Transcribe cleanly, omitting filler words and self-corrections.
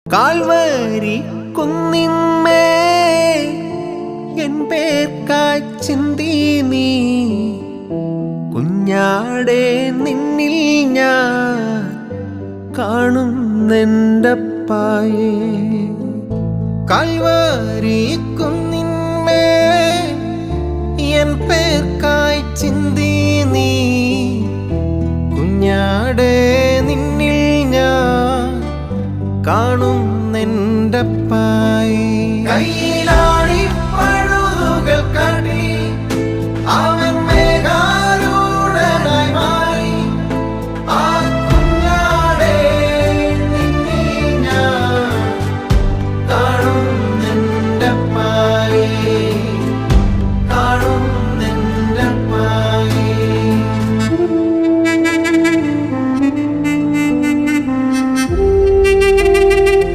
Calvary കുന്നിന്മേ N പേർക്കായി ചിന്തി നീ കുഞ്ഞാടെ നിന്നിൽ ഞാൻ കാണുന്നെൻ്റപ്പായേ. കാൽവരി കുന്നിന്മേ എൻ പേർക്കായി ചിന്തി നീ കുഞ്ഞാടെ നിന്നിൽ ഞാൻ കാണുന്നെൻ്റപ്പായേ. കയ്യിലാണി പഴുതുകൾ കടി അവൻ